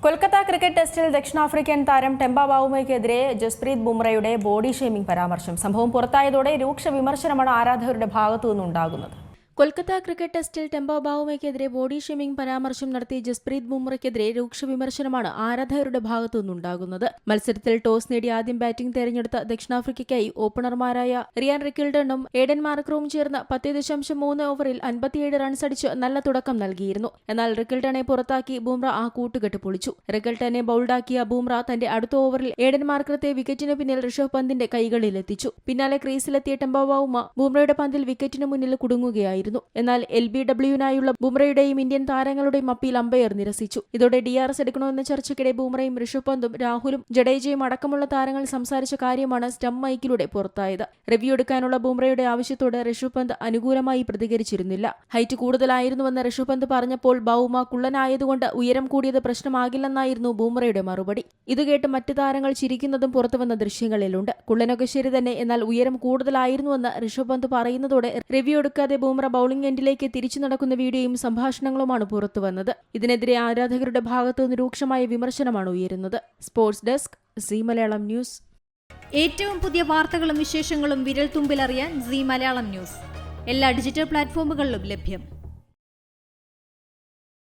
Kolkata cricket ടെസ്റ്റിൽ ദക്ഷിണാഫ്രിക്കൻ താരം ടെമ്പ ബാവുമയ്ക്കെതിരെ ജസ്പ്രീത് ബുംറയുടെ ബോഡി ഷേമിംഗ് പരാമർശം. സംഭവം പുറത്തായതോടെ രൂക്ഷ വിമർശനമാണ് ആരാധകരുടെ ഭാഗത്തുനിന്നുണ്ടാകുന്നത്. കൊൽക്കത്ത ക്രിക്കറ്റ് ടെസ്റ്റിൽ ടെമ്പ ബാവുമയ്ക്കെതിരെ ബോഡി ഷേമിംഗ് പരാമർശം നടത്തിയ ജസ്പ്രീത് ബുംറയ്ക്കെതിരെ രൂക്ഷ വിമർശനമാണ് ആരാധകരുടെ ഭാഗത്തുനിന്നുണ്ടാകുന്നത്. മത്സരത്തിൽ ടോസ് നേടി ആദ്യം ബാറ്റിംഗ് തെരഞ്ഞെടുത്ത ദക്ഷിണാഫ്രിക്കയ്ക്കായി ഓപ്പണർമാരായ റിയാൻ റിക്കിൾട്ടണും ഏഡൻ മാർക്രവും ചേർന്ന് 10.3 ഓവറിൽ 57 റൺസ് അടിച്ച് നല്ല തുടക്കം നൽകിയിരുന്നു. എന്നാൽ റിക്കിൾട്ടണെ പുറത്താക്കി ബുംറ ആ കൂട്ടുകെട്ട് പൊളിച്ചു. റിക്കിൾട്ടനെ ബൌൾഡാക്കിയ ബുംറ തന്റെ അടുത്ത ഓവറിൽ ഏഡൻ മാർക്രത്തെ വിക്കറ്റിന് പിന്നിൽ ഋഷഭ് പന്തിന്റെ കൈകളിലെത്തിച്ചു. പിന്നാലെ ക്രീസിലെത്തിയ ടെമ്പ ബാവുമ ബുംറയുടെ പന്തിൽ വിക്കറ്റിന് മുന്നിൽ കുടുങ്ങുകയായിരുന്നു. എന്നാൽ LBWനായുള്ള ബുംറയുടെയും ഇന്ത്യൻ താരങ്ങളുടെയും അപ്പീൽ അമ്പയർ നിരസിച്ചു. ഇതോടെ DRS എടുക്കണമെന്ന ചർച്ചയ്ക്കിടെ ബുംറയും ഋഷഭ് പന്തും രാഹുലും ജഡേജയും അടക്കമുള്ള താരങ്ങൾ സംസാരിച്ച കാര്യമാണ് സ്റ്റംപ് മൈക്കിലൂടെ പുറത്തായത്. റിവ്യൂ എടുക്കാനുള്ള ബുംറയുടെ ആവശ്യത്തോട് ഋഷഭ് പന്ത് അനുകൂലമായി പ്രതികരിച്ചിരുന്നില്ല. ഹൈറ്റ് കൂടുതലായിരുന്നുവെന്ന് ഋഷഭ് പന്ത് പറഞ്ഞപ്പോൾ ബൗമ കുള്ളനായതുകൊണ്ട് ഉയരം കൂടിയത് പ്രശ്നമാകില്ലെന്നായിരുന്നു ബുംറയുടെ മറുപടി. ഇതുകേട്ട് മറ്റ് താരങ്ങൾ ചിരിക്കുന്നതും പുറത്തുവന്ന ദൃശ്യങ്ങളിലുണ്ട്. കുള്ളനൊക്കെ ശരി തന്നെ, എന്നാൽ ഉയരം കൂടുതലായിരുന്നുവെന്ന് ഋഷഭ് പന്ത് പറയുന്നതോടെ റിവ്യൂ എടുക്കാതെ ബുംറ ബൌളിംഗ് എൻഡിലേക്ക് തിരിച്ചു നടക്കുന്ന വീഡിയോയും സംഭാഷണങ്ങളുമാണ് പുറത്തുവന്നത്. ഇതിനെതിരെ ആരാധകരുടെ ഭാഗത്തുനിന്ന് രൂക്ഷമായ വിമർശനമാണ് ഉയരുന്നത്. Sports desk, Zee Malayalam news. ഏറ്റവും പുതിയ വാർത്തകളും വിശേഷങ്ങളും വിരൽ തുമ്പിലറിയാൻ സീ മലയാളം ന്യൂസ് എല്ലാ ഡിജിറ്റൽ പ്ലാറ്റ്ഫോമുകളിലും ലഭ്യം.